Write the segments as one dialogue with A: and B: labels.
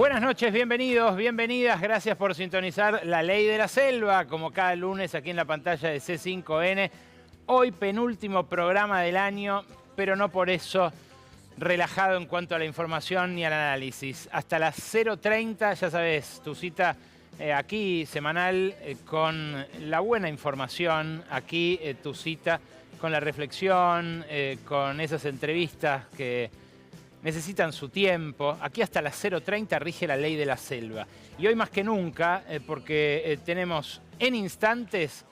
A: Buenas noches, bienvenidos, bienvenidas. Gracias por sintonizar La Ley de la Selva, como cada lunes aquí en la pantalla de C5N. Hoy penúltimo programa del año, pero no por eso relajado en cuanto a la información ni al análisis. Hasta las 0:30, ya sabes, tu cita aquí semanal con la buena información. Aquí tu cita con la reflexión, con esas entrevistas que necesitan su tiempo. Aquí hasta las 0:30 rige la ley de la selva. Y hoy más que nunca, porque tenemos en instantes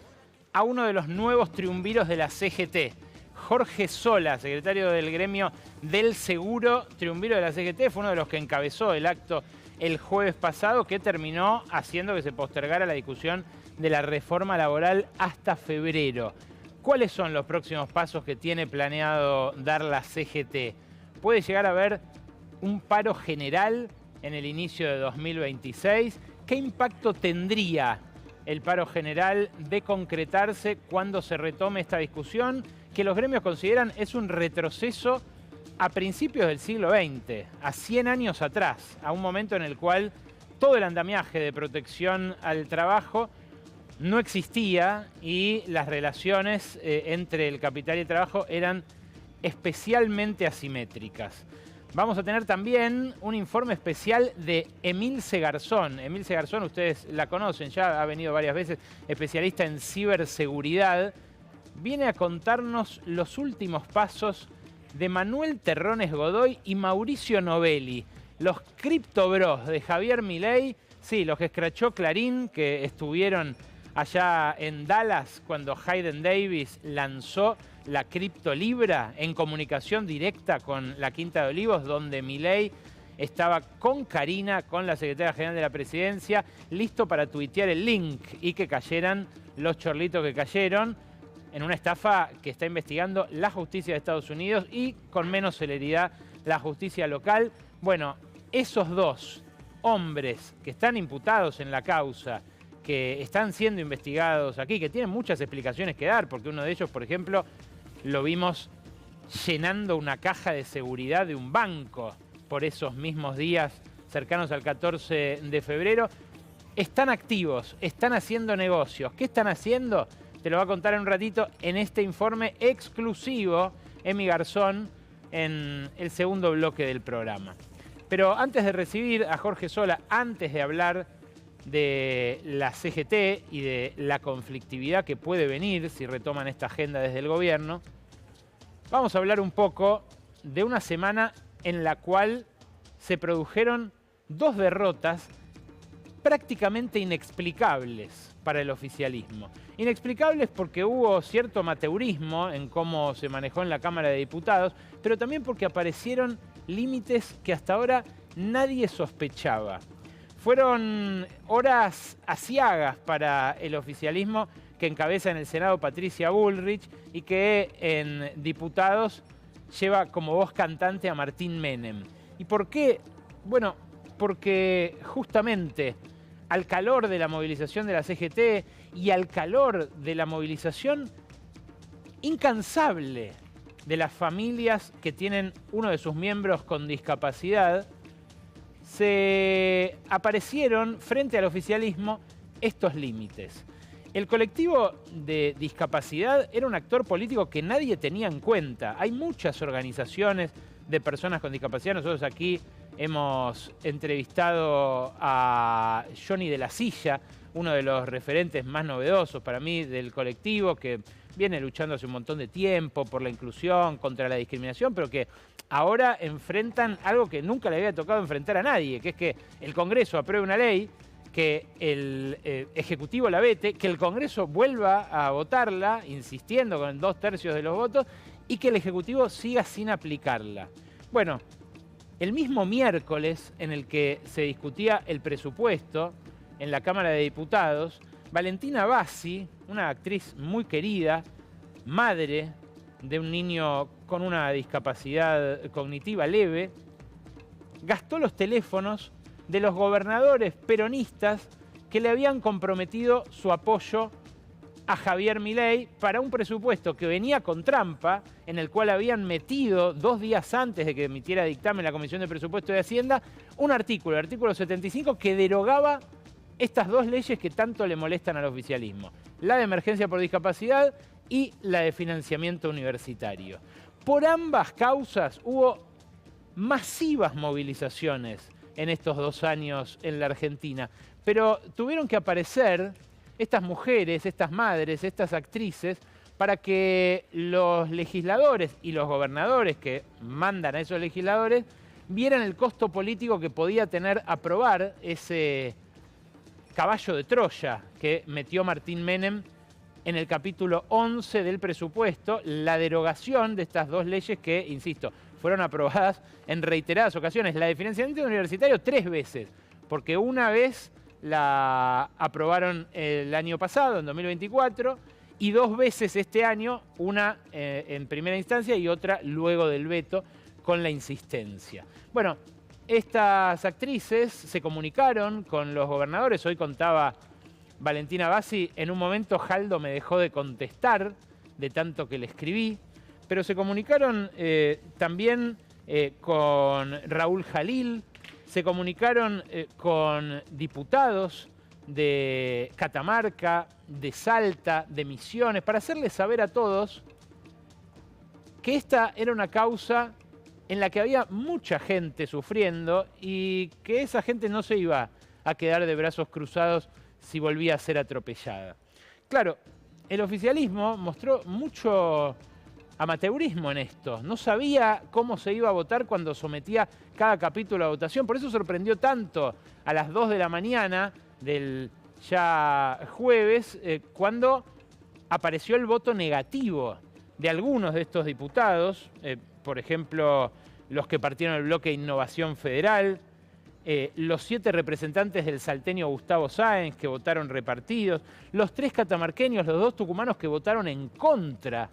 A: a uno de los nuevos triunviros de la CGT. Jorge Sola, secretario del gremio del Seguro, triunviro de la CGT, fue uno de los que encabezó el acto el jueves pasado, que terminó haciendo que se postergara la discusión de la reforma laboral hasta febrero. ¿Cuáles son los próximos pasos que tiene planeado dar la CGT? ¿Puede llegar a haber un paro general en el inicio de 2026? ¿Qué impacto tendría el paro general de concretarse cuando se retome esta discusión, que los gremios consideran es un retroceso a principios del siglo XX, a 100 años atrás, a un momento en el cual todo el andamiaje de protección al trabajo no existía y las relaciones entre el capital y el trabajo eran especialmente asimétricas? Vamos a tener también un informe especial de Emilce Garzón. Emilce Garzón, ustedes la conocen, ya ha venido varias veces, especialista en ciberseguridad. Viene a contarnos los últimos pasos de Manuel Terrones Godoy y Mauricio Novelli, los criptobros de Javier Milei, sí, los que escrachó Clarín, que estuvieron allá en Dallas cuando Hayden Davis lanzó la criptolibra en comunicación directa con la Quinta de Olivos, donde Milei estaba con Karina, con la secretaria general de la presidencia, listo para tuitear el link y que cayeran los chorlitos que cayeron en una estafa que está investigando la justicia de Estados Unidos y con menos celeridad la justicia local. Bueno, esos dos hombres que están imputados en la causa, que están siendo investigados aquí, que tienen muchas explicaciones que dar, porque uno de ellos, por ejemplo, lo vimos llenando una caja de seguridad de un banco por esos mismos días cercanos al 14 de febrero. Están activos, están haciendo negocios. ¿Qué están haciendo? Te lo va a contar en un ratito en este informe exclusivo Emi Garzón en el segundo bloque del programa. Pero antes de recibir a Jorge Sola, antes de hablar de la CGT y de la conflictividad que puede venir si retoman esta agenda desde el gobierno, vamos a hablar un poco de una semana en la cual se produjeron dos derrotas prácticamente inexplicables para el oficialismo. Inexplicables porque hubo cierto amateurismo en cómo se manejó en la Cámara de Diputados, pero también porque aparecieron límites que hasta ahora nadie sospechaba. Fueron horas aciagas para el oficialismo que encabeza en el Senado Patricia Bullrich y que en diputados lleva como voz cantante a Martín Menem. ¿Y por qué? Bueno, porque justamente al calor de la movilización de la CGT y al calor de la movilización incansable de las familias que tienen uno de sus miembros con discapacidad, se aparecieron frente al oficialismo estos límites. El colectivo de discapacidad era un actor político que nadie tenía en cuenta. Hay muchas organizaciones de personas con discapacidad. Nosotros aquí hemos entrevistado a Johnny de la Silla, uno de los referentes más novedosos para mí del colectivo, que viene luchando hace un montón de tiempo por la inclusión, contra la discriminación, pero que ahora enfrentan algo que nunca le había tocado enfrentar a nadie, que es que el Congreso apruebe una ley, que el Ejecutivo la vete, que el Congreso vuelva a votarla, insistiendo con 2/3 de los votos, y que el Ejecutivo siga sin aplicarla. Bueno, el mismo miércoles en el que se discutía el presupuesto en la Cámara de Diputados, Valentina Bassi, una actriz muy querida, madre de un niño con una discapacidad cognitiva leve, gastó los teléfonos de los gobernadores peronistas que le habían comprometido su apoyo a Javier Milei para un presupuesto que venía con trampa, en el cual habían metido 2 días antes de que emitiera dictamen la Comisión de Presupuesto de Hacienda un artículo, el artículo 75, que derogaba estas dos leyes que tanto le molestan al oficialismo. La de emergencia por discapacidad y la de financiamiento universitario. Por ambas causas hubo masivas movilizaciones en estos 2 años en la Argentina, pero tuvieron que aparecer estas mujeres, estas madres, estas actrices, para que los legisladores y los gobernadores que mandan a esos legisladores vieran el costo político que podía tener aprobar ese caballo de Troya que metió Martín Menem en el capítulo 11 del presupuesto, la derogación de estas dos leyes que, insisto, fueron aprobadas en reiteradas ocasiones. La de financiamiento universitario 3 veces, porque una vez la aprobaron el año pasado, en 2024, y 2 veces este año, una en primera instancia y otra luego del veto, con la insistencia. Bueno, estas actrices se comunicaron con los gobernadores. Hoy contaba Valentina Bassi, en un momento Jaldo me dejó de contestar de tanto que le escribí, pero se comunicaron también con Raúl Jalil, se comunicaron con diputados de Catamarca, de Salta, de Misiones, para hacerles saber a todos que esta era una causa en la que había mucha gente sufriendo y que esa gente no se iba a quedar de brazos cruzados si volvía a ser atropellada. Claro, el oficialismo mostró mucho amateurismo en esto. No sabía cómo se iba a votar cuando sometía cada capítulo a votación. Por eso sorprendió tanto a las 2 de la mañana del ya jueves, cuando apareció el voto negativo de algunos de estos diputados, por ejemplo, los que partieron del bloque Innovación Federal, los 7 representantes del salteño Gustavo Sáenz, que votaron repartidos, los 3 catamarqueños, los 2 tucumanos que votaron en contra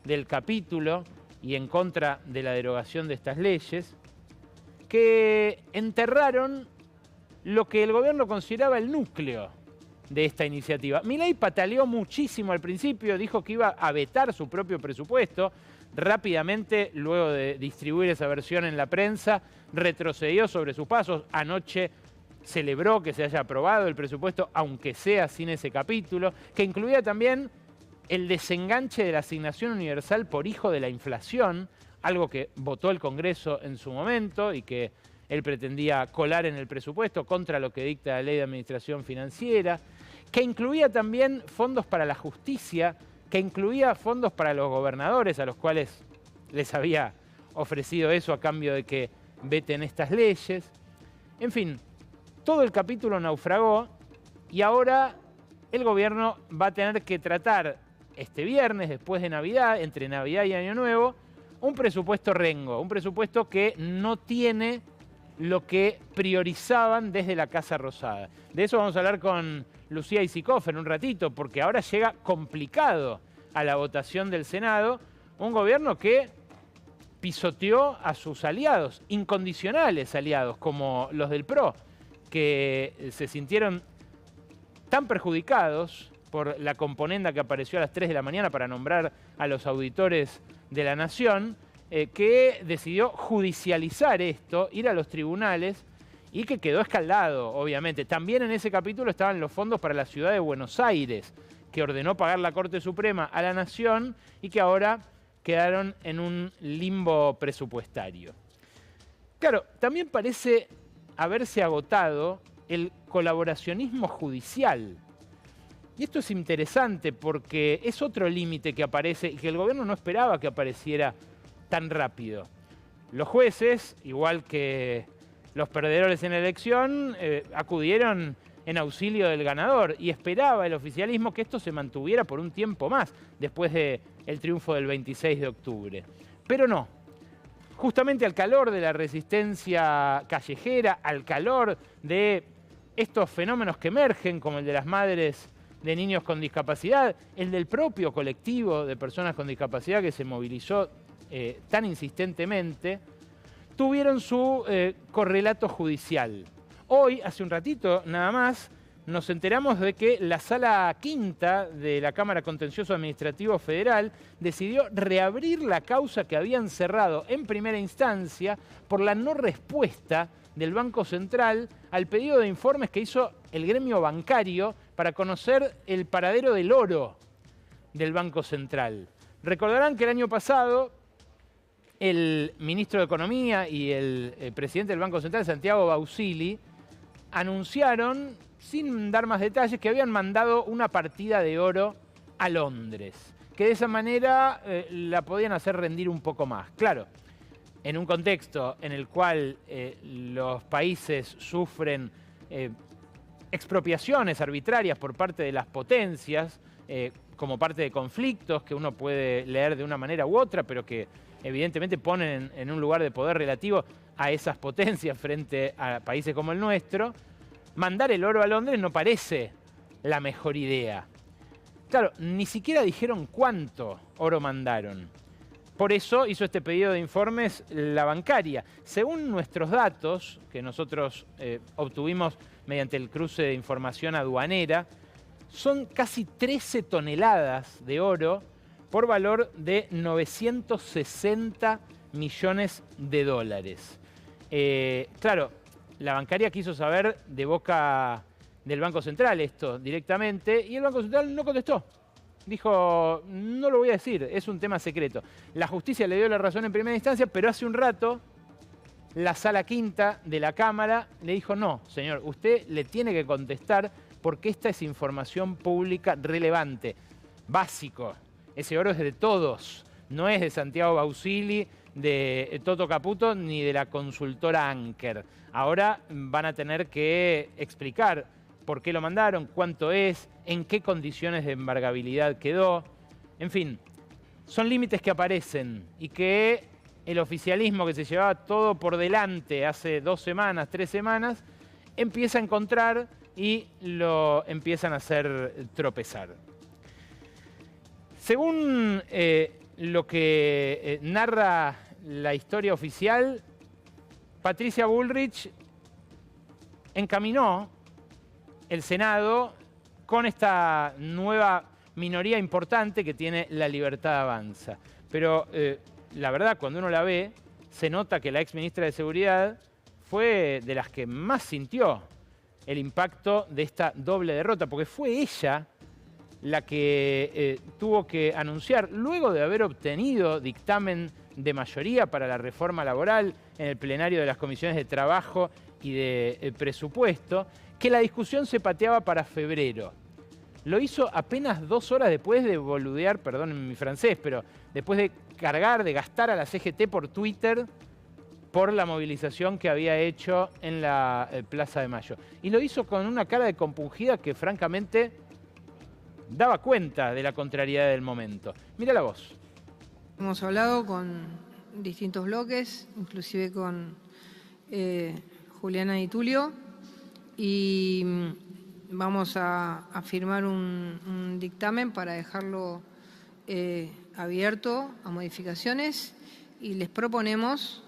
A: del capítulo y en contra de la derogación de estas leyes, que enterraron lo que el gobierno consideraba el núcleo de esta iniciativa. Milei pataleó muchísimo al principio, dijo que iba a vetar su propio presupuesto. Rápidamente, luego de distribuir esa versión en la prensa, retrocedió sobre sus pasos. Anoche celebró que se haya aprobado el presupuesto, aunque sea sin ese capítulo, que incluía también el desenganche de la asignación universal por hijo de la inflación, algo que votó el Congreso en su momento y que él pretendía colar en el presupuesto contra lo que dicta la Ley de Administración Financiera, que incluía también fondos para la justicia, que incluía fondos para los gobernadores, a los cuales les había ofrecido eso a cambio de que veten estas leyes. En fin, todo el capítulo naufragó y ahora el gobierno va a tener que tratar este viernes, después de Navidad, entre Navidad y Año Nuevo, un presupuesto rengo, un presupuesto que no tiene lo que priorizaban desde la Casa Rosada. De eso vamos a hablar con Lucía Isikoff en un ratito, porque ahora llega complicado a la votación del Senado un gobierno que pisoteó a sus aliados, incondicionales aliados, como los del PRO, que se sintieron tan perjudicados por la componenda que apareció a las 3 de la mañana para nombrar a los auditores de la Nación, que decidió judicializar esto, ir a los tribunales y que quedó escaldado, obviamente. También en ese capítulo estaban los fondos para la ciudad de Buenos Aires, que ordenó pagar la Corte Suprema a la Nación y que ahora quedaron en un limbo presupuestario. Claro, también parece haberse agotado el colaboracionismo judicial. Y esto es interesante porque es otro límite que aparece y que el gobierno no esperaba que apareciera tan rápido. Los jueces, igual que los perdedores en la elección, acudieron en auxilio del ganador y esperaba el oficialismo que esto se mantuviera por un tiempo más después del triunfo del 26 de octubre. Pero no. Justamente al calor de la resistencia callejera, al calor de estos fenómenos que emergen, como el de las madres de niños con discapacidad, el del propio colectivo de personas con discapacidad que se movilizó tan insistentemente, tuvieron su correlato judicial. Hoy, hace un ratito nada más, nos enteramos de que la Sala Quinta de la Cámara Contencioso Administrativo Federal decidió reabrir la causa que habían cerrado en primera instancia por la no respuesta del Banco Central al pedido de informes que hizo el gremio bancario para conocer el paradero del oro del Banco Central. Recordarán que el año pasado el ministro de Economía y el presidente del Banco Central, Santiago Bausili, anunciaron, sin dar más detalles, que habían mandado una partida de oro a Londres, que de esa manera la podían hacer rendir un poco más. Claro, en un contexto en el cual los países sufren expropiaciones arbitrarias por parte de las potencias, como parte de conflictos que uno puede leer de una manera u otra, pero que evidentemente ponen en un lugar de poder relativo a esas potencias frente a países como el nuestro, mandar el oro a Londres no parece la mejor idea. Claro, ni siquiera dijeron cuánto oro mandaron. Por eso hizo este pedido de informes la bancaria. Según nuestros datos, que nosotros obtuvimos mediante el cruce de información aduanera, son casi 13 toneladas de oro por valor de 960 millones de dólares. Claro, la bancaria quiso saber de boca del Banco Central esto directamente y el Banco Central no contestó. Dijo, no lo voy a decir, es un tema secreto. La justicia le dio la razón en primera instancia, pero hace un rato la Sala Quinta de la Cámara le dijo, no, señor, usted le tiene que contestar porque esta es información pública relevante, básico. Ese oro es de todos, no es de Santiago Bausili, de Toto Caputo, ni de la consultora Anker. Ahora van a tener que explicar por qué lo mandaron, cuánto es, en qué condiciones de embargabilidad quedó. En fin, son límites que aparecen y que el oficialismo que se llevaba todo por delante hace 2 semanas, 3 semanas, empieza a encontrar y lo empiezan a hacer tropezar. Según lo que narra la historia oficial, Patricia Bullrich encaminó el Senado con esta nueva minoría importante que tiene La Libertad Avanza. Pero la verdad, cuando uno la ve, se nota que la ex ministra de Seguridad fue de las que más sintió el impacto de esta doble derrota, porque fue ella la que tuvo que anunciar, luego de haber obtenido dictamen de mayoría para la reforma laboral en el plenario de las comisiones de trabajo y de presupuesto, que la discusión se pateaba para febrero. Lo hizo apenas 2 horas después de boludear, perdón mi francés, pero después de cargar, de gastar a la CGT por Twitter por la movilización que había hecho en la Plaza de Mayo. Y lo hizo con una cara de compungida que francamente daba cuenta de la contrariedad del momento. Mira la voz.
B: Hemos hablado con distintos bloques, inclusive con Juliana y Tulio, y vamos a firmar un dictamen para dejarlo abierto a modificaciones y les proponemos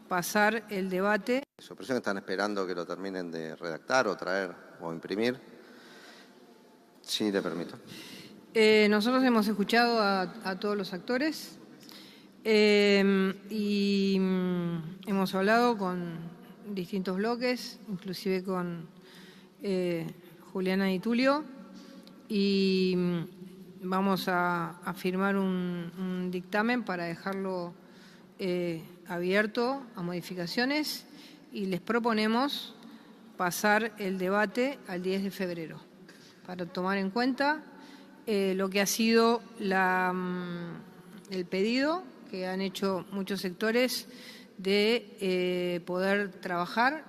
B: pasar el debate.
C: ¿Supresión están esperando que lo terminen de redactar o traer o imprimir? Sí, le permito.
B: Nosotros hemos escuchado a todos los actores y hemos hablado con distintos bloques, inclusive con Juliana y Tulio, y vamos a firmar un dictamen para dejarlo abierto a modificaciones y les proponemos pasar el debate al 10 de febrero para tomar en cuenta lo que ha sido el pedido que han hecho muchos sectores de poder trabajar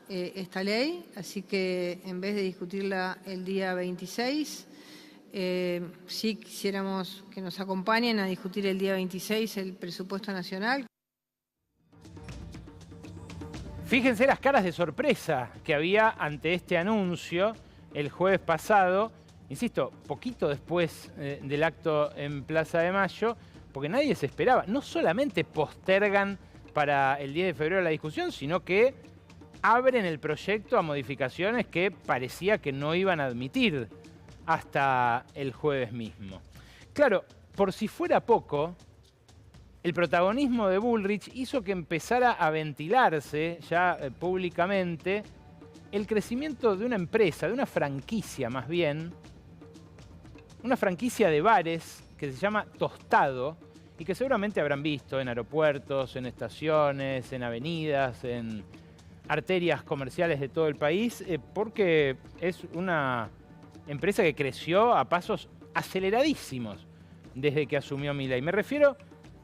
B: esta ley, así que en vez de discutirla el día 26, sí quisiéramos que nos acompañen a discutir el día 26 el presupuesto nacional.
A: Fíjense las caras de sorpresa que había ante este anuncio el jueves pasado, insisto, poquito después del acto en Plaza de Mayo, porque nadie se esperaba. No solamente postergan para el 10 de febrero la discusión, sino que abren el proyecto a modificaciones que parecía que no iban a admitir hasta el jueves mismo. Claro, por si fuera poco, el protagonismo de Bullrich hizo que empezara a ventilarse ya públicamente el crecimiento de una empresa, de una franquicia más bien, una franquicia de bares que se llama Tostado y que seguramente habrán visto en aeropuertos, en estaciones, en avenidas, en arterias comerciales de todo el país, porque es una empresa que creció a pasos aceleradísimos desde que asumió Milei. Me refiero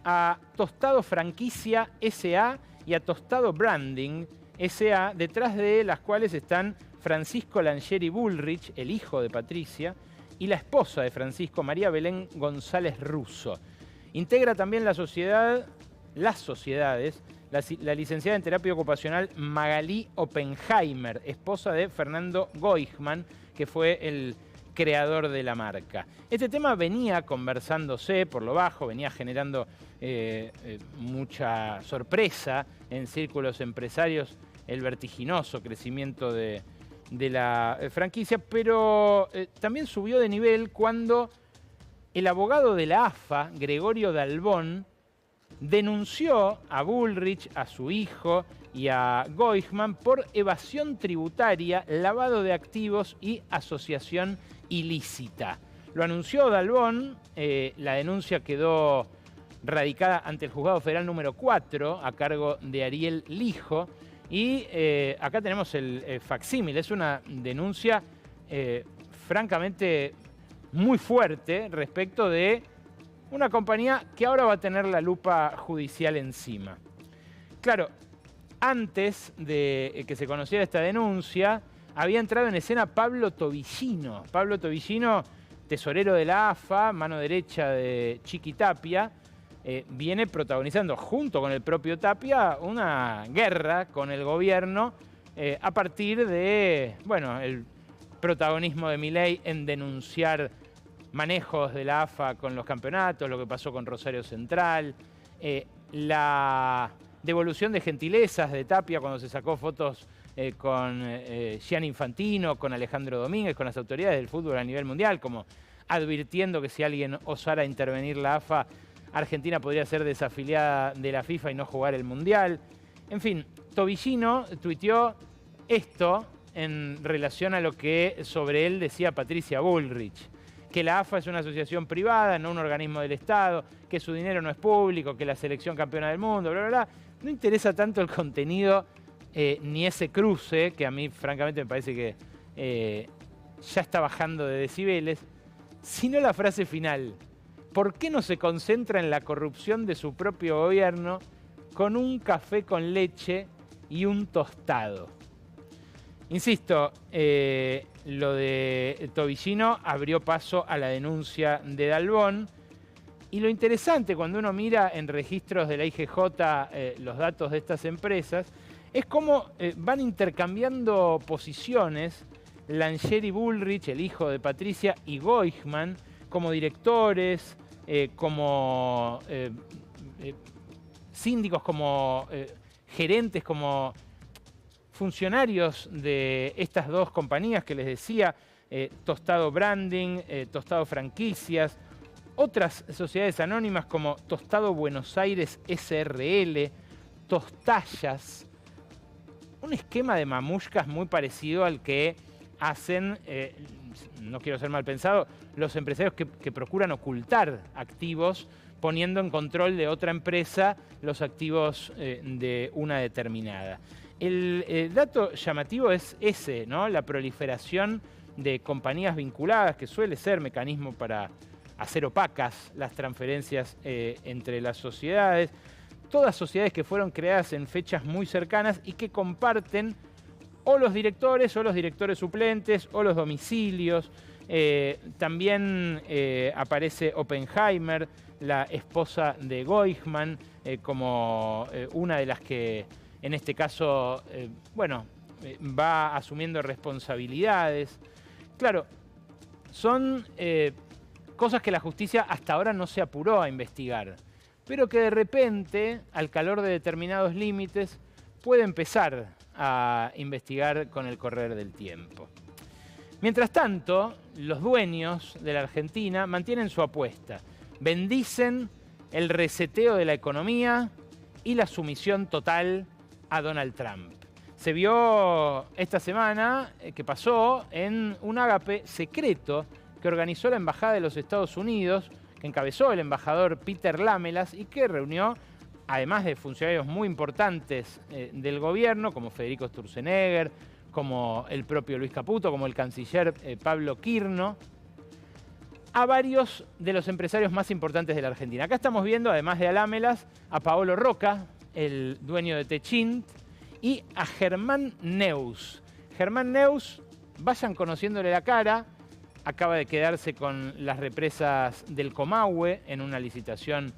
A: a Tostado Franquicia S.A. y a Tostado Branding S.A., detrás de las cuales están Francisco Langeri Bullrich, el hijo de Patricia, y la esposa de Francisco, María Belén González Russo. Integra también las sociedades, la licenciada en terapia ocupacional Magalí Oppenheimer, esposa de Fernando Goichman, que fue el creador de la marca. Este tema venía conversándose por lo bajo, venía generando mucha sorpresa en círculos empresarios, el vertiginoso crecimiento de la franquicia, pero también subió de nivel cuando el abogado de la AFA, Gregorio Dalbón, denunció a Bullrich, a su hijo y a Goichman por evasión tributaria, lavado de activos y asociación ilícita. Lo anunció Dalbón, la denuncia quedó radicada ante el Juzgado Federal número 4 a cargo de Ariel Lijo y acá tenemos el facsímil. Es una denuncia francamente muy fuerte respecto de una compañía que ahora va a tener la lupa judicial encima. Claro, antes de que se conociera esta denuncia, había entrado en escena Pablo Tobillino. Pablo Tobillino, tesorero de la AFA, mano derecha de Chiqui Tapia, viene protagonizando junto con el propio Tapia una guerra con el gobierno a partir de, bueno, el protagonismo de Milei en denunciar manejos de la AFA con los campeonatos, lo que pasó con Rosario Central, la devolución de gentilezas de Tapia cuando se sacó fotos con Gianni Infantino, con Alejandro Domínguez, con las autoridades del fútbol a nivel mundial, como advirtiendo que si alguien osara intervenir la AFA, Argentina podría ser desafiliada de la FIFA y no jugar el Mundial. En fin, Tobillino tuiteó esto en relación a lo que sobre él decía Patricia Bullrich, que la AFA es una asociación privada, no un organismo del Estado, que su dinero no es público, que la selección campeona del mundo, bla, bla, bla. No interesa tanto el contenido ni ese cruce, que a mí francamente me parece que ya está bajando de decibeles, sino la frase final. ¿Por qué no se concentra en la corrupción de su propio gobierno con un café con leche y un tostado? Insisto, lo de Tobillino abrió paso a la denuncia de Dalbón. Y lo interesante cuando uno mira en registros de la IGJ los datos de estas empresas, es cómo van intercambiando posiciones Langeri Bullrich, el hijo de Patricia, y Goichman, como directores, como síndicos, como gerentes, como funcionarios de estas dos compañías que les decía, Tostado Branding, Tostado Franquicias, otras sociedades anónimas como Tostado Buenos Aires SRL, Tostallas, un esquema de mamushkas muy parecido al que hacen, no quiero ser mal pensado, los empresarios que procuran ocultar activos poniendo en control de otra empresa los activos de una determinada. El dato llamativo es ese, ¿no? La proliferación de compañías vinculadas, que suele ser mecanismo para hacer opacas las transferencias entre las sociedades. Todas sociedades que fueron creadas en fechas muy cercanas y que comparten o los directores suplentes o los domicilios. También aparece Oppenheimer, la esposa de Goichman, como una de las que en este caso, va asumiendo responsabilidades. Claro, son cosas que la justicia hasta ahora no se apuró a investigar, pero que de repente, al calor de determinados límites, puede empezar a investigar con el correr del tiempo. Mientras tanto, los dueños de la Argentina mantienen su apuesta. Bendicen el reseteo de la economía y la sumisión total a Donald Trump. Se vio esta semana que pasó en un ágape secreto que organizó la Embajada de los Estados Unidos, que encabezó el embajador Peter Lamelas y que reunió, además de funcionarios muy importantes del gobierno, como Federico Sturzenegger, como el propio Luis Caputo, como el canciller Pablo Quirno, a varios de los empresarios más importantes de la Argentina. Acá estamos viendo, además de a Lamelas, a Paolo Roca, el dueño de Techint, y a Germán Neus. Germán Neus, vayan conociéndole la cara, acaba de quedarse con las represas del Comahue en una licitación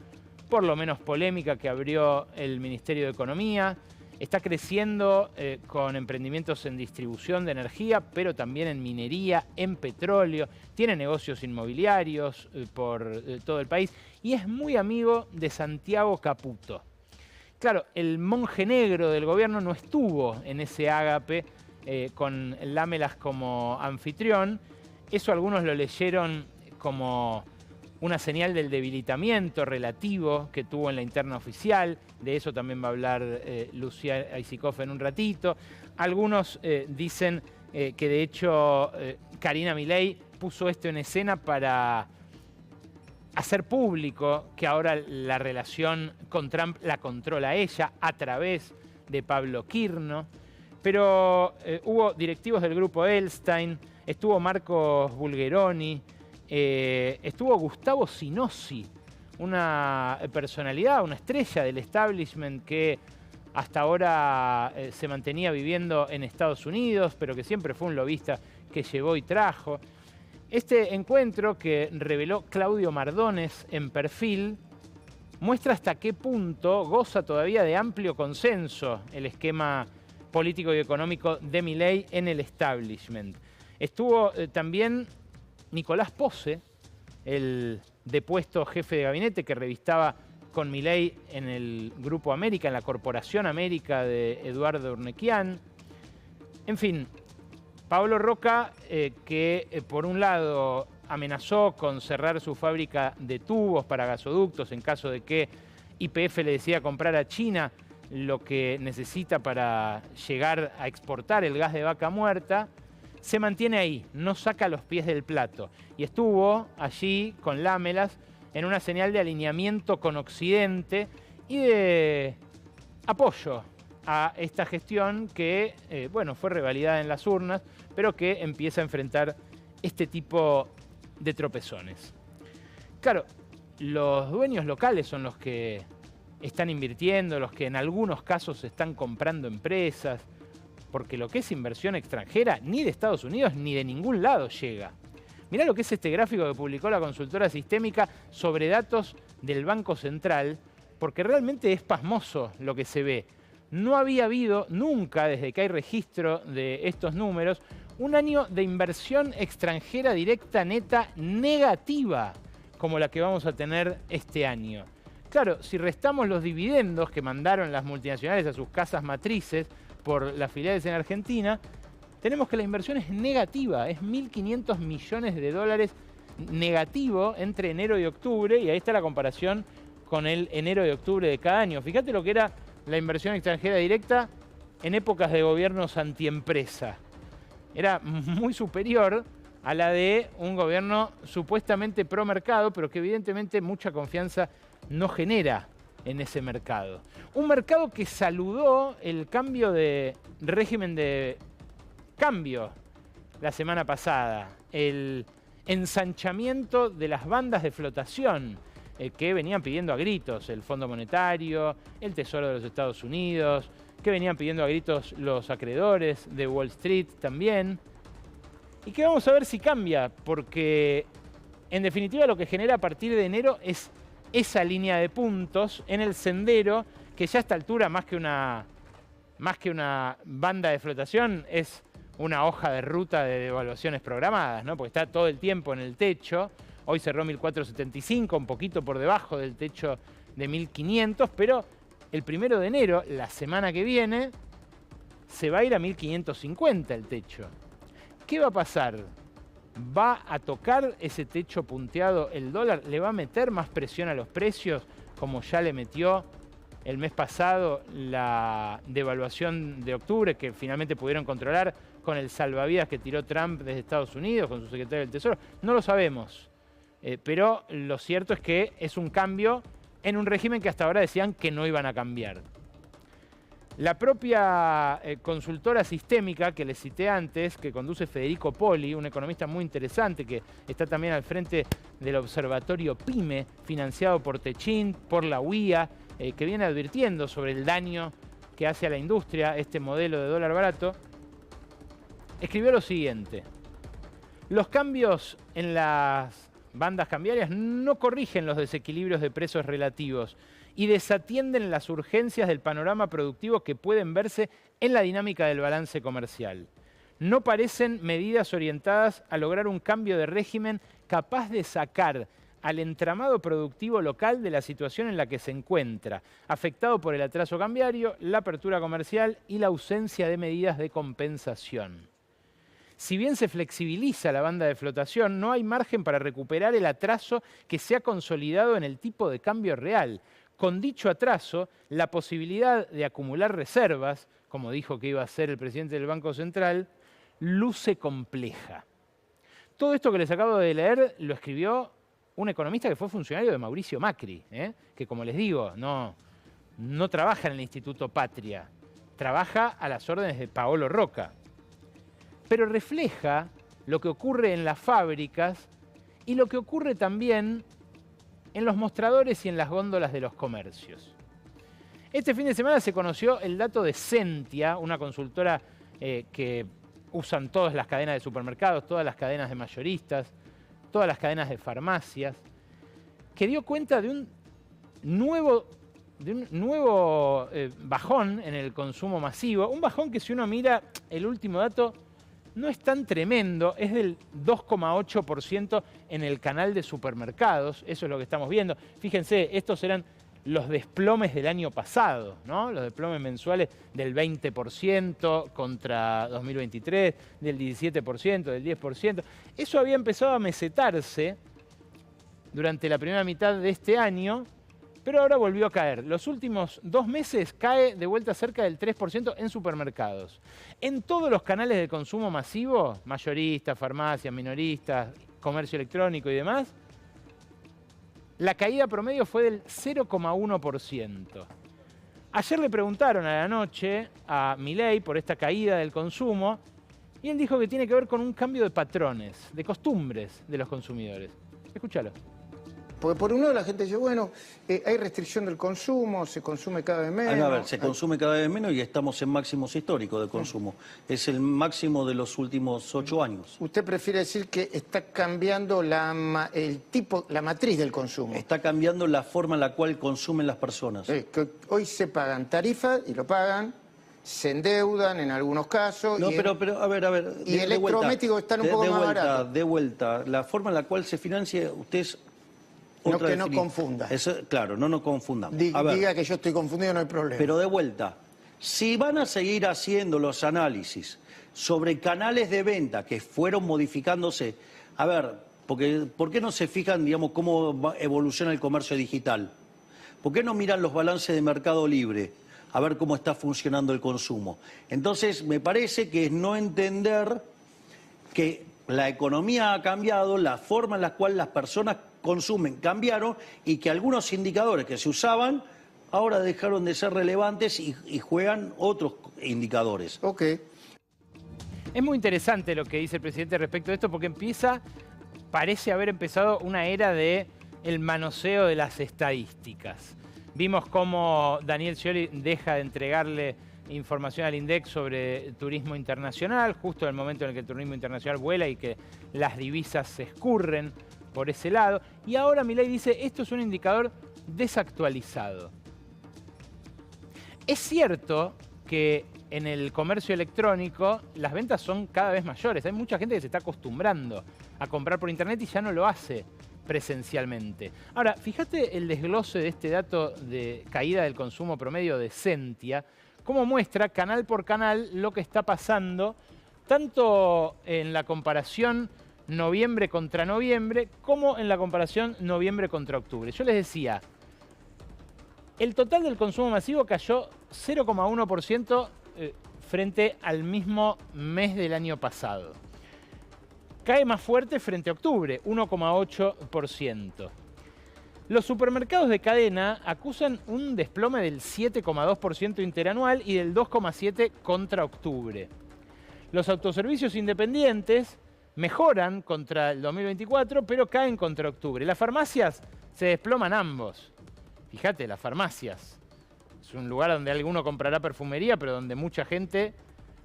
A: por lo menos polémica que abrió el Ministerio de Economía. Está creciendo con emprendimientos en distribución de energía, pero también en minería, en petróleo. Tiene negocios inmobiliarios por todo el país y es muy amigo de Santiago Caputo. Claro, el monje negro del gobierno no estuvo en ese ágape con Lamelas como anfitrión. Eso algunos lo leyeron como una señal del debilitamiento relativo que tuvo en la interna oficial. De eso también va a hablar Lucía Aisikoff en un ratito. Algunos dicen que de hecho Karina Milei puso esto en escena para hacer público que ahora la relación con Trump la controla ella a través de Pablo Quirno. Pero hubo directivos del grupo Elstein, estuvo Marcos Bulgeroni, estuvo Gustavo Sinossi, una personalidad, una estrella del establishment que hasta ahora se mantenía viviendo en Estados Unidos, pero que siempre fue un lobista que llevó y trajo. Este encuentro que reveló Claudio Mardones en Perfil muestra hasta qué punto goza todavía de amplio consenso el esquema político y económico de Milei en el establishment. Estuvo también Nicolás Pose, el depuesto jefe de gabinete que revistaba con Milei en el Grupo América, en la Corporación América de Eduardo Urnequian. En fin, Paolo Roca, que por un lado amenazó con cerrar su fábrica de tubos para gasoductos en caso de que YPF le decida comprar a China lo que necesita para llegar a exportar el gas de vaca muerta, se mantiene ahí, no saca los pies del plato. Y estuvo allí con Lamelas en una señal de alineamiento con Occidente y de apoyo a esta gestión que, bueno, fue revalidada en las urnas, pero que empieza a enfrentar este tipo de tropezones. Claro, los dueños locales son los que están invirtiendo, los que en algunos casos están comprando empresas, porque lo que es inversión extranjera ni de Estados Unidos ni de ningún lado llega. Mirá lo que es este gráfico que publicó la consultora sistémica sobre datos del Banco Central, porque realmente es pasmoso lo que se ve. No había habido nunca, desde que hay registro de estos números, un año de inversión extranjera directa neta negativa como la que vamos a tener este año. Claro, si restamos los dividendos que mandaron las multinacionales a sus casas matrices por las filiales en Argentina, tenemos que la inversión es negativa, es 1.500 millones de dólares negativo entre enero y octubre, y ahí está la comparación con el enero y octubre de cada año. Fíjate lo que era la inversión extranjera directa en épocas de gobiernos antiempresa. Era muy superior a la de un gobierno supuestamente pro mercado, pero que evidentemente mucha confianza no genera en ese mercado. Un mercado que saludó el cambio de régimen de cambio la semana pasada, el ensanchamiento de las bandas de flotación que venían pidiendo a gritos el Fondo Monetario, el Tesoro de los Estados Unidos, que venían pidiendo a gritos los acreedores de Wall Street también, y que vamos a ver si cambia, porque en definitiva lo que genera a partir de enero es esa línea de puntos en el sendero que ya a esta altura, más que una banda de flotación, es una hoja de ruta de devaluaciones programadas, ¿no? Porque está todo el tiempo en el techo. Hoy cerró 1.475, un poquito por debajo del techo de 1.500, pero el 1 de enero, la semana que viene, se va a ir a 1.550 el techo. ¿Qué va a pasar? ¿Va a tocar ese techo punteado el dólar? ¿Le va a meter más presión a los precios como ya le metió el mes pasado la devaluación de octubre, que finalmente pudieron controlar con el salvavidas que tiró Trump desde Estados Unidos, con su secretario del Tesoro? No lo sabemos, pero lo cierto es que es un cambio en un régimen que hasta ahora decían que no iban a cambiar. La propia consultora sistémica que les cité antes, que conduce Federico Poli, un economista muy interesante que está también al frente del observatorio PYME, financiado por Techint, por la UIA, que viene advirtiendo sobre el daño que hace a la industria este modelo de dólar barato, escribió lo siguiente: los cambios en las bandas cambiarias no corrigen los desequilibrios de precios relativos y desatienden las urgencias del panorama productivo que pueden verse en la dinámica del balance comercial. No parecen medidas orientadas a lograr un cambio de régimen capaz de sacar al entramado productivo local de la situación en la que se encuentra, afectado por el atraso cambiario, la apertura comercial y la ausencia de medidas de compensación. Si bien se flexibiliza la banda de flotación, no hay margen para recuperar el atraso que se ha consolidado en el tipo de cambio real. Con dicho atraso, la posibilidad de acumular reservas, como dijo que iba a hacer el presidente del Banco Central, luce compleja. Todo esto que les acabo de leer lo escribió un economista que fue funcionario de Mauricio Macri, que, como les digo, no trabaja en el Instituto Patria, trabaja a las órdenes de Paolo Roca. Pero refleja lo que ocurre en las fábricas y lo que ocurre también en los mostradores y en las góndolas de los comercios. Este fin de semana se conoció el dato de Sentia, una consultora que usan todas las cadenas de supermercados, todas las cadenas de mayoristas, todas las cadenas de farmacias, que dio cuenta de un nuevo bajón en el consumo masivo. Un bajón que, si uno mira el último dato, no es tan tremendo, es del 2,8% en el canal de supermercados, eso es lo que estamos viendo. Fíjense, estos eran los desplomes del año pasado, ¿no? Los desplomes mensuales del 20% contra 2023, del 17%, del 10%. Eso había empezado a mesetarse durante la primera mitad de este año, pero ahora volvió a caer. Los últimos 2 meses cae de vuelta cerca del 3% en supermercados. En todos los canales de consumo masivo, mayoristas, farmacias, minoristas, comercio electrónico y demás, la caída promedio fue del 0,1%. Ayer le preguntaron a la noche a Milei por esta caída del consumo y él dijo que tiene que ver con un cambio de patrones, de costumbres de los consumidores. Escúchalo.
D: Porque por un lado la gente dice, bueno, hay restricción del consumo, se consume cada vez menos.
E: A ver, se consume cada vez menos y estamos en máximos históricos de consumo. Es el máximo de los últimos 8 años.
D: ¿Usted prefiere decir que está cambiando la matriz del consumo?
E: Está cambiando la forma en la cual consumen las personas.
D: Que hoy se pagan tarifas y lo pagan, se endeudan en algunos casos.
E: No, pero a ver.
D: Y electrodomésticos están un poco más baratos.
E: De vuelta, la forma en la cual se financia, ustedes...
D: No, que no confunda.
E: Claro, no nos confundamos.
D: Diga que yo estoy confundido, no hay problema.
E: Pero de vuelta, si van a seguir haciendo los análisis sobre canales de venta que fueron modificándose, a ver, ¿por qué no se fijan, digamos, cómo evoluciona el comercio digital? ¿Por qué no miran los balances de Mercado Libre a ver cómo está funcionando el consumo? Entonces, me parece que es no entender que la economía ha cambiado, la forma en la cual las personas consumen cambiaron y que algunos indicadores que se usaban ahora dejaron de ser relevantes y juegan otros indicadores.
D: Ok.
A: Es muy interesante lo que dice el presidente respecto de esto porque parece haber empezado una era de el manoseo de las estadísticas. Vimos cómo Daniel Scioli deja de entregarle información al INDEC sobre turismo internacional, justo en el momento en el que el turismo internacional vuela y que las divisas se escurren por ese lado. Y ahora Milei dice, esto es un indicador desactualizado. Es cierto que en el comercio electrónico las ventas son cada vez mayores. Hay mucha gente que se está acostumbrando a comprar por internet y ya no lo hace presencialmente. Ahora, fíjate el desglose de este dato de caída del consumo promedio de Sentia, cómo muestra canal por canal lo que está pasando, tanto en la comparación noviembre contra noviembre, como en la comparación noviembre contra octubre. Yo les decía, el total del consumo masivo cayó 0,1% frente al mismo mes del año pasado. Cae más fuerte frente a octubre, 1,8%. Los supermercados de cadena acusan un desplome del 7,2% interanual y del 2,7% contra octubre. Los autoservicios independientes mejoran contra el 2024, pero caen contra octubre. Las farmacias se desploman ambos. Fíjate, las farmacias. Es un lugar donde alguno comprará perfumería, pero donde mucha gente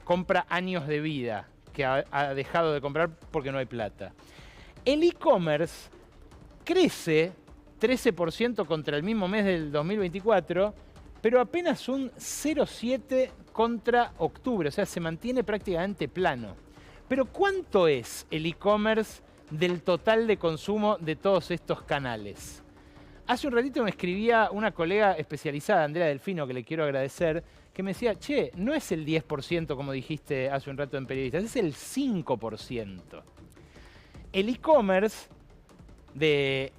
A: compra años de vida que ha dejado de comprar porque no hay plata. El e-commerce crece 13% contra el mismo mes del 2024, pero apenas un 0,7% contra octubre, o sea, se mantiene prácticamente plano. Pero ¿cuánto es el e-commerce del total de consumo de todos estos canales? Hace un ratito me escribía una colega especializada, Andrea Delfino, que le quiero agradecer, que me decía, che, no es el 10% como dijiste hace un rato en Periodistas, es el 5%. El e-commerce de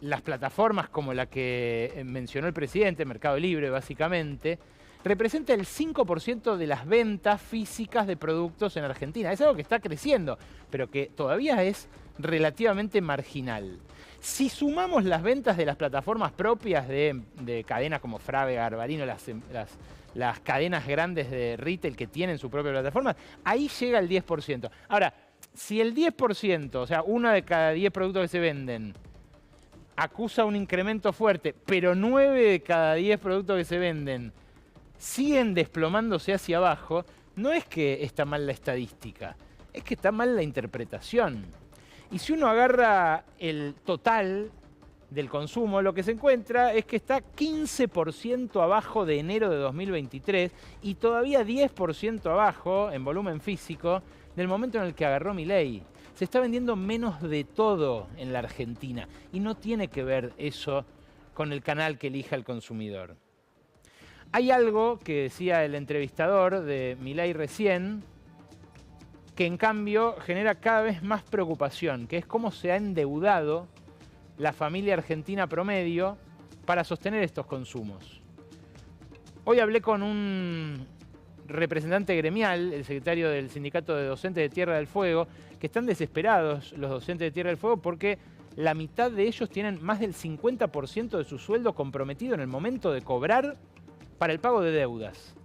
A: las plataformas como la que mencionó el presidente, Mercado Libre básicamente, representa el 5% de las ventas físicas de productos en Argentina. Es algo que está creciendo, pero que todavía es relativamente marginal. Si sumamos las ventas de las plataformas propias de cadenas como Frave, Garbarino, las cadenas grandes de retail que tienen su propia plataforma, ahí llega el 10%. Ahora, si el 10%, o sea, 1 de cada 10 productos que se venden, acusa un incremento fuerte, pero 9 de cada 10 productos que se venden siguen desplomándose hacia abajo, no es que está mal la estadística, es que está mal la interpretación. Y si uno agarra el total del consumo, lo que se encuentra es que está 15% abajo de enero de 2023 y todavía 10% abajo en volumen físico del momento en el que agarró Milei. Se está vendiendo menos de todo en la Argentina y no tiene que ver eso con el canal que elija el consumidor. Hay algo que decía el entrevistador de Milei recién, que en cambio genera cada vez más preocupación, que es cómo se ha endeudado la familia argentina promedio para sostener estos consumos. Hoy hablé con un representante gremial, el secretario del Sindicato de Docentes de Tierra del Fuego, que están desesperados los docentes de Tierra del Fuego porque la mitad de ellos tienen más del 50% de su sueldo comprometido en el momento de cobrar para el pago de deudas.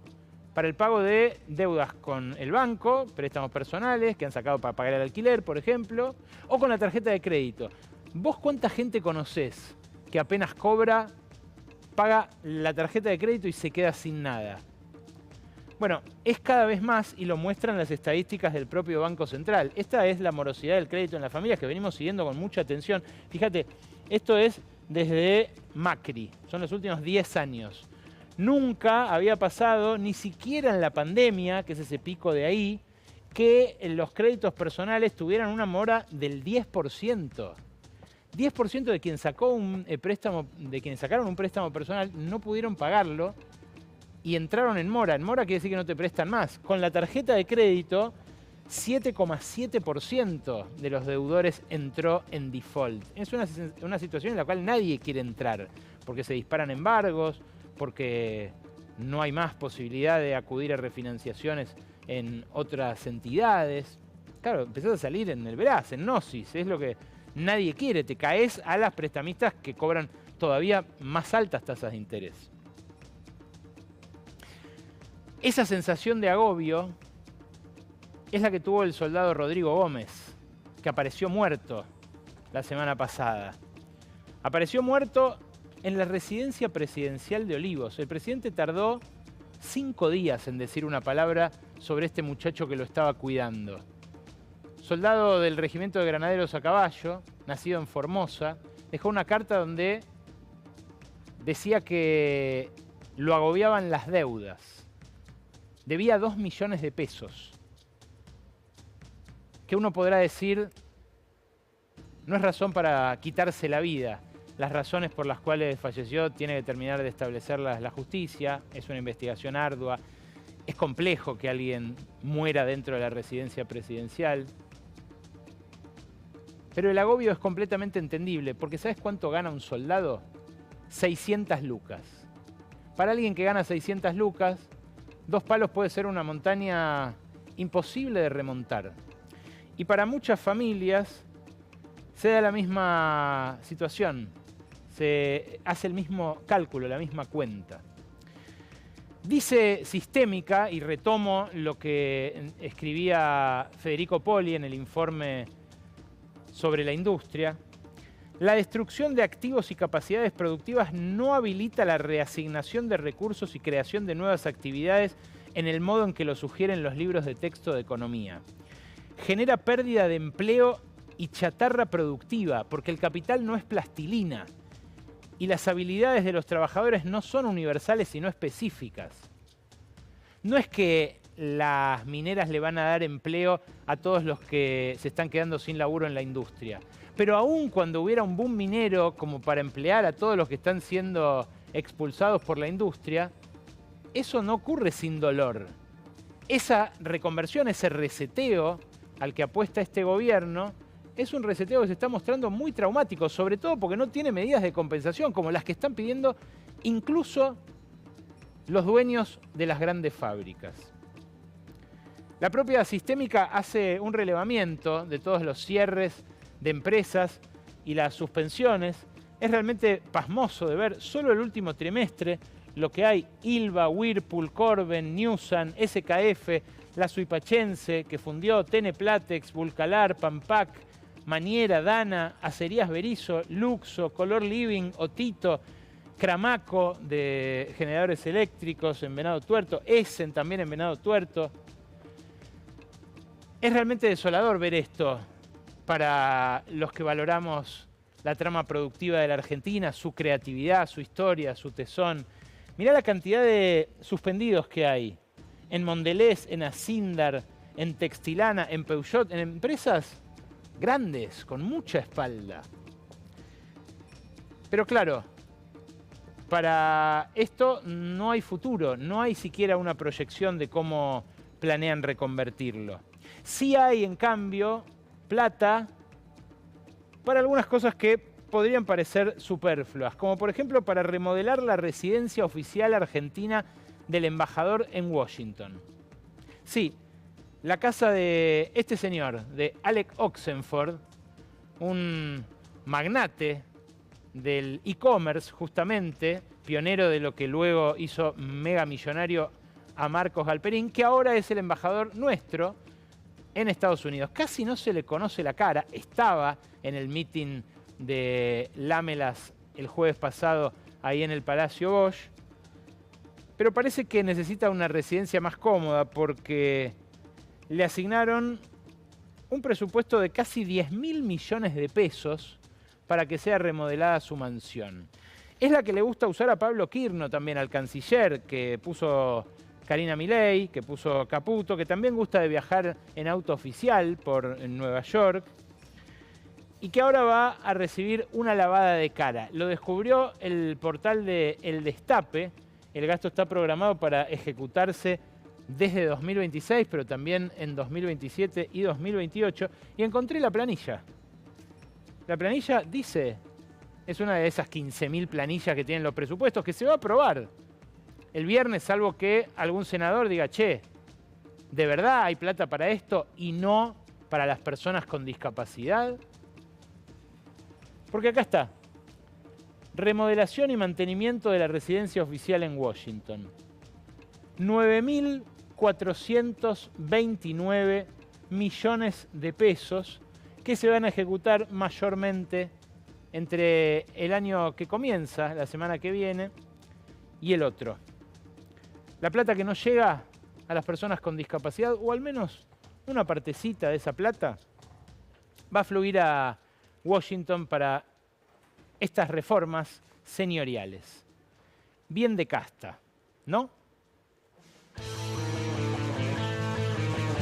A: Para el pago de deudas con el banco, préstamos personales que han sacado para pagar el alquiler, por ejemplo, o con la tarjeta de crédito. ¿Vos cuánta gente conocés que apenas cobra, paga la tarjeta de crédito y se queda sin nada? Bueno, es cada vez más y lo muestran las estadísticas del propio Banco Central. Esta es la morosidad del crédito en las familias que venimos siguiendo con mucha atención. Fíjate, esto es desde Macri, son los últimos 10 años. Nunca había pasado, ni siquiera en la pandemia, que es ese pico de ahí, que los créditos personales tuvieran una mora del 10%. 10% de quien sacó un préstamo, de quienes sacaron un préstamo personal no pudieron pagarlo y entraron en mora. En mora quiere decir que no te prestan más. Con la tarjeta de crédito, 7,7% de los deudores entró en default. Es una situación en la cual nadie quiere entrar, porque se disparan embargos, porque no hay más posibilidad de acudir a refinanciaciones en otras entidades. Claro, empezás a salir en el Veraz, en Gnosis, es lo que nadie quiere. Te caes a las prestamistas que cobran todavía más altas tasas de interés. Esa sensación de agobio es la que tuvo el soldado Rodrigo Gómez, que apareció muerto la semana pasada. Apareció muerto en la residencia presidencial de Olivos. El presidente tardó 5 días en decir una palabra sobre este muchacho que lo estaba cuidando. Soldado del Regimiento de Granaderos a Caballo, nacido en Formosa, dejó una carta donde decía que lo agobiaban las deudas. Debía 2 millones de pesos. Que uno podrá decir, no es razón para quitarse la vida. Las razones por las cuales falleció tiene que terminar de establecerlas la justicia. Es una investigación ardua. Es complejo que alguien muera dentro de la residencia presidencial. Pero el agobio es completamente entendible, porque ¿sabes cuánto gana un soldado? 600 lucas. Para alguien que gana 600 lucas, 2 palos puede ser una montaña imposible de remontar. Y para muchas familias se da la misma situación, se hace el mismo cálculo, la misma cuenta. Dice Sistémica, y retomo lo que escribía Federico Poli en el informe sobre la industria: la destrucción de activos y capacidades productivas no habilita la reasignación de recursos y creación de nuevas actividades en el modo en que lo sugieren los libros de texto de economía. Genera pérdida de empleo y chatarra productiva, porque el capital no es plastilina y las habilidades de los trabajadores no son universales sino específicas. No es que las mineras le van a dar empleo a todos los que se están quedando sin laburo en la industria. Pero aún cuando hubiera un boom minero como para emplear a todos los que están siendo expulsados por la industria, eso no ocurre sin dolor. Esa reconversión, ese reseteo al que apuesta este gobierno, es un reseteo que se está mostrando muy traumático, sobre todo porque no tiene medidas de compensación como las que están pidiendo incluso los dueños de las grandes fábricas. La propia Sistémica hace un relevamiento de todos los cierres de empresas y las suspensiones. Es realmente pasmoso de ver solo el último trimestre lo que hay: Ilva, Whirlpool, Corben, Newsan, SKF, La Suipachense, que fundió, Teneplatex, Vulcalar, Pampac, Maniera, Dana, Acerías Berizo, Luxo, Color Living, Otito, Cramaco de generadores eléctricos en Venado Tuerto, Essen también en Venado Tuerto. Es realmente desolador ver esto para los que valoramos la trama productiva de la Argentina, su creatividad, su historia, su tesón. Mirá la cantidad de suspendidos que hay en Mondelez, en Asindar, en Textilana, en Peugeot, en empresas grandes, con mucha espalda. Pero claro, para esto no hay futuro, no hay siquiera una proyección de cómo planean reconvertirlo. Sí hay, en cambio, plata para algunas cosas que podrían parecer superfluas, como por ejemplo para remodelar la residencia oficial argentina del embajador en Washington. Sí, la casa de este señor, de Alec Oxenford, un magnate del e-commerce, justamente, pionero de lo que luego hizo mega millonario a Marcos Galperín, que ahora es el embajador nuestro en Estados Unidos. Casi no se le conoce la cara, estaba en el meeting de Lamelas el jueves pasado ahí en el Palacio Bosch, pero parece que necesita una residencia más cómoda porque le asignaron un presupuesto de casi 10.000 millones de pesos para que sea remodelada su mansión. Es la que le gusta usar a Pablo Quirno también, al canciller, que puso Karina Milei, que puso Caputo, que también gusta de viajar en auto oficial por Nueva York, y que ahora va a recibir una lavada de cara. Lo descubrió el portal de El Destape. El gasto está programado para ejecutarse desde 2026, pero también en 2027 y 2028. Y encontré la planilla. La planilla dice, es una de esas 15.000 planillas que tienen los presupuestos, que se va a aprobar el viernes, salvo que algún senador diga, che, ¿de verdad hay plata para esto y no para las personas con discapacidad? Porque acá está. Remodelación y mantenimiento de la residencia oficial en Washington. 9.429 millones de pesos que se van a ejecutar mayormente entre el año que comienza, la semana que viene, y el otro. La plata que no llega a las personas con discapacidad, o al menos una partecita de esa plata, va a fluir a Washington para estas reformas señoriales. Bien de casta, ¿no?